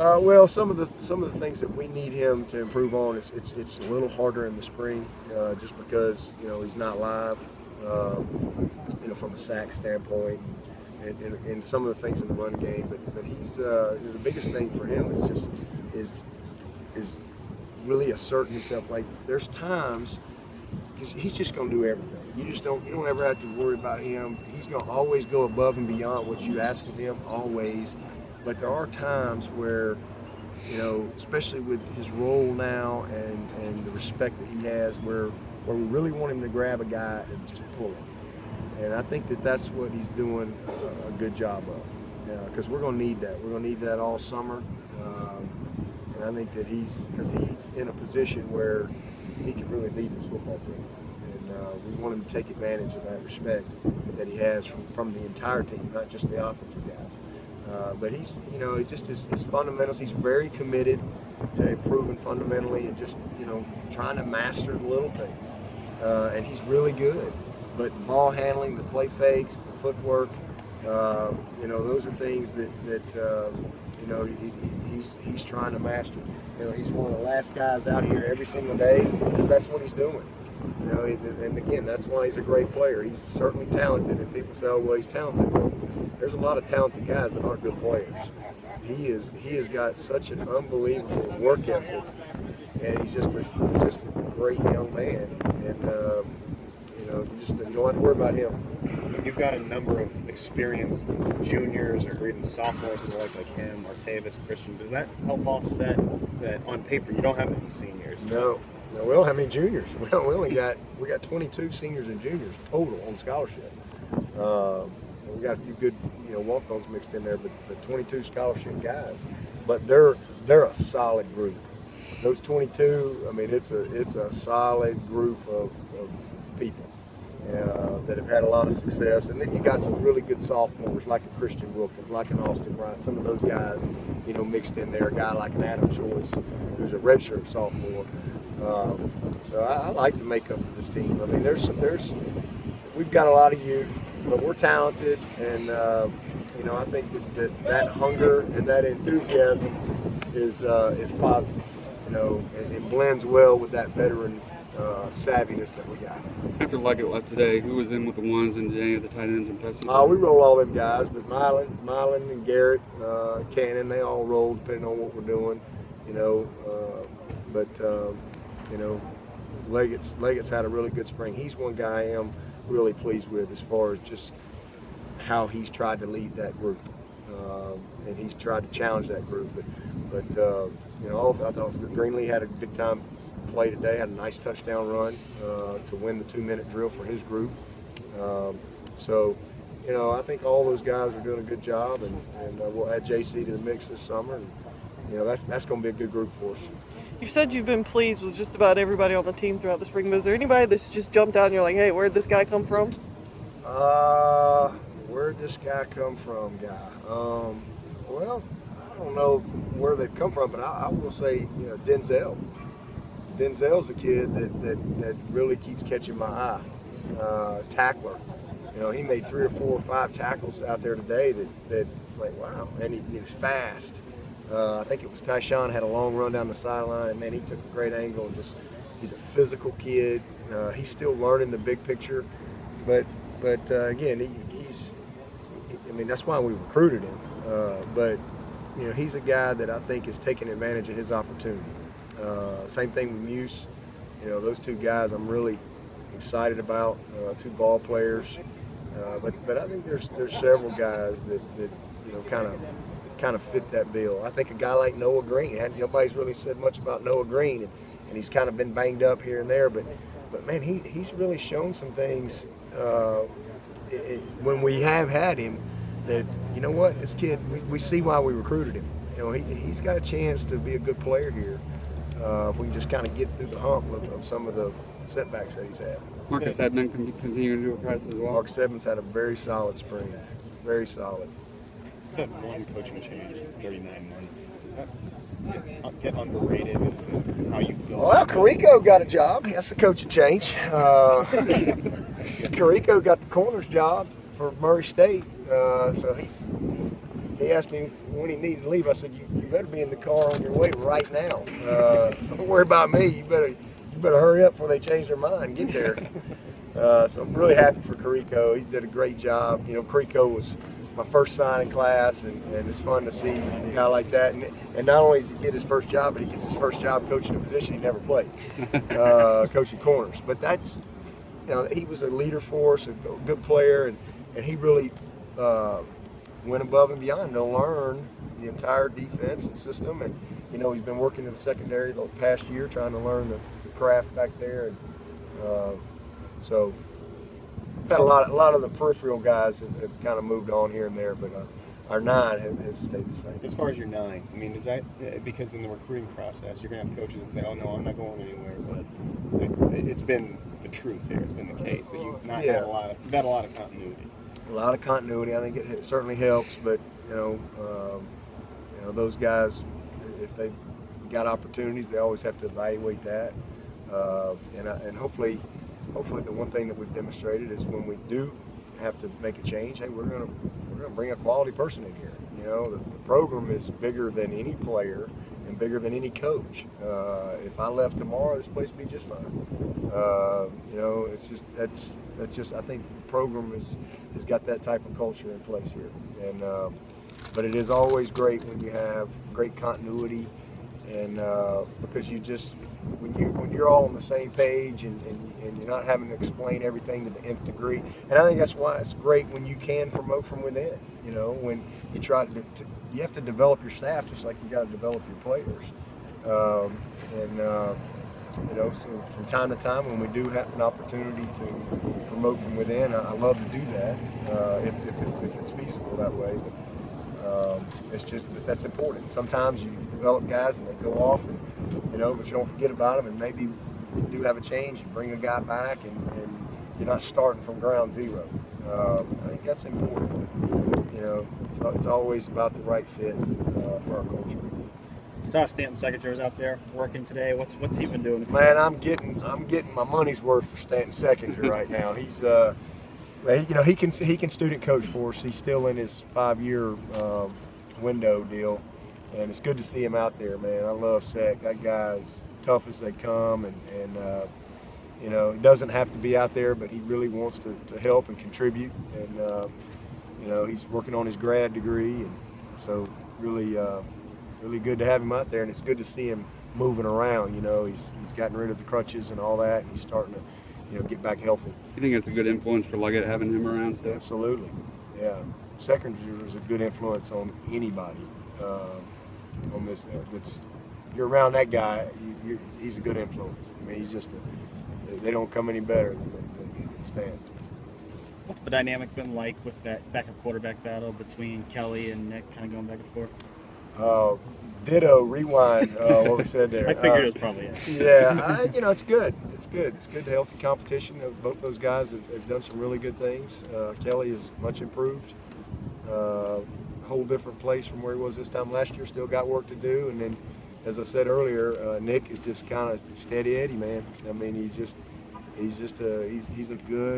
Well, some of the things that we need him to improve on, it's a little harder in the spring, just because he's not live, from a sack standpoint, and some of the things in the run game. But he's the biggest thing for him is really asserting himself. Like there's times he's just going to do everything. You don't ever have to worry about him. He's going to always go above and beyond what you ask of him, always. But there are times where, especially with his role now and the respect that he has, where we really want him to grab a guy and just pull him. And I think that's what he's doing a good job of. Because we're going to need that. We're going to need that all summer. And I think that he's in a position where he can really lead this football team. And we want him to take advantage of that respect that he has from the entire team, not just the offensive guys. But he's, just his fundamentals, he's very committed to improving fundamentally and just, trying to master the little things. And he's really good. But ball handling, the play fakes, the footwork, those are things that he's trying to master. He's one of the last guys out here every single day because that's what he's doing. And again, that's why he's a great player. He's certainly talented, and people say, "Oh, well, he's talented." Well, there's a lot of talented guys that aren't good players. He has got such an unbelievable work ethic, and he's just a great young man. And you don't have to worry about him. You've got a number of experienced juniors or even sophomores in the like him, Martavis, Christian. Does that help offset that on paper you don't have any seniors? No, we don't have any juniors. We got 22 seniors and juniors total on scholarship. We got a few good walk-ons mixed in there, but 22 scholarship guys. But they're a solid group. Those 22, I mean, it's a solid group of people that have had a lot of success. And then you got some really good sophomores like a Christian Wilkins, like an Austin Bryant, some of those guys, mixed in there. A guy like an Adam Joyce, who's a redshirt sophomore. So I like the makeup of this team. I mean, we've got a lot of youth, but we're talented, and I think that hunger and that enthusiasm is positive. It blends well with that veteran savviness that we got. After Leggett left today, who was in with the ones and any of the tight ends and passing? We roll all them guys, but Mylan and Garrett, Cannon, they all roll depending on what we're doing. Leggett's had a really good spring. He's one guy I am really pleased with as far as just how he's tried to lead that group, and he's tried to challenge that group. But I thought Greenlee had a big time play today. Had a nice touchdown run to win the 2-minute drill for his group. I think all those guys are doing a good job, and we'll add JC to the mix this summer. And, that's going to be a good group for us. You've said you've been pleased with just about everybody on the team throughout the spring, but is there anybody that's just jumped out and you're like, hey, where'd this guy come from? Where'd this guy come from, guy? Well, I don't know where they've come from, but I will say, Denzel. Denzel's a kid that really keeps catching my eye. Tackler. He made 3 or 4 or 5 tackles out there today that like, wow. And he was fast. I think it was Tyshawn had a long run down the sideline, and man, he took a great angle. And he's a physical kid. He's still learning the big picture, but again, that's why we recruited him. But he's a guy that I think is taking advantage of his opportunity. Same thing with Muse. Those 2 guys I'm really excited about. 2 ball players, but I think there's several guys that kind of fit that bill. I think a guy like Noah Green, nobody's really said much about Noah Green, and he's kind of been banged up here and there, but man, he's really shown some things when we have had him that, this kid, we see why we recruited him. He's got a chance to be a good player here if we can just kind of get through the hump of some of the setbacks that he's had. Marcus Edmond can continue to do a press as well. Marcus Edmonds had a very solid spring, very solid. You've had one coaching change in 39 months. Does that get underrated as to how you feel? Well, Carrico got a job. That's a coaching change. Carrico got the corners job for Murray State, so he asked me when he needed to leave. I said, you better be in the car on your way right now. Don't worry about me. You better hurry up before they change their mind and get there. So I'm really happy for Carrico. He did a great job. You know, Carrico was my first signing class, and it's fun to see a guy like that. And not only does he get his first job, but he gets his first job coaching a position he never played, coaching corners. But that's, you know, he was a leader for us, a good player, and he really went above and beyond to learn the entire defense and system. And, you know, he's been working in the secondary the past year trying to learn the craft back there. And so we've had a lot of the peripheral guys have kind of moved on here and there, but our 9 has stayed the same. As far as your 9, I mean, is that because in the recruiting process you're going to have coaches that say, "Oh no, I'm not going anywhere," but it's been the truth there. It's been the case that you've not had you've had a lot of continuity. A lot of continuity. I think it certainly helps, but you know, those guys, if they've got opportunities, they always have to evaluate that, and hopefully the one thing that we've demonstrated is when we do have to make a change, hey, we're gonna bring a quality person in here. You know, the program is bigger than any player and bigger than any coach. If I left tomorrow, this place would be just fine. You know, it's just that's just I think the program has got that type of culture in place here. And but it is always great when you have great continuity, and because you just when you're all on the same page and you're not having to explain everything to the nth degree. And I think that's why it's great when you can promote from within. You know, when you try to you have to develop your staff just like you got to develop your players. You know, so from time to time when we do have an opportunity to promote from within, I love to do that if it's feasible that way. But but that's important. Sometimes you develop guys and they go off, and you know, but you don't forget about them. And maybe you do have a change. You bring a guy back, and you're not starting from ground zero. I think that's important. You know, it's always about the right fit for our culture. Saw Stanton Secretary was out there working today. What's he been doing? Man, I'm getting my money's worth for Stanton Secretary right now. He's you know, he can student coach for us. He's still in his 5-year window deal, and it's good to see him out there, man. I love Sec. That guy's tough as they come, and you know, he doesn't have to be out there, but he really wants to help and contribute. And you know, he's working on his grad degree, and so really good to have him out there. And it's good to see him moving around. You know, he's gotten rid of the crutches and all that, and he's starting to, you know, get back healthy. You think it's a good influence for Leggett having him around still? Absolutely, yeah. Secretary is a good influence on anybody. On this, you're around that guy, he's a good influence. I mean, he's just they don't come any better than Stan. What's the dynamic been like with that backup quarterback battle between Kelly and Nick, kind of going back and forth? Ditto, rewind what we said there. I figured it was probably it. Yeah, you know, it's good. It's good. It's good to healthy competition. Both those guys have done some really good things. Kelly is much improved. Whole different place from where he was this time last year. Still got work to do. And then, as I said earlier, Nick is just kind of steady Eddie, man. I mean, he's a good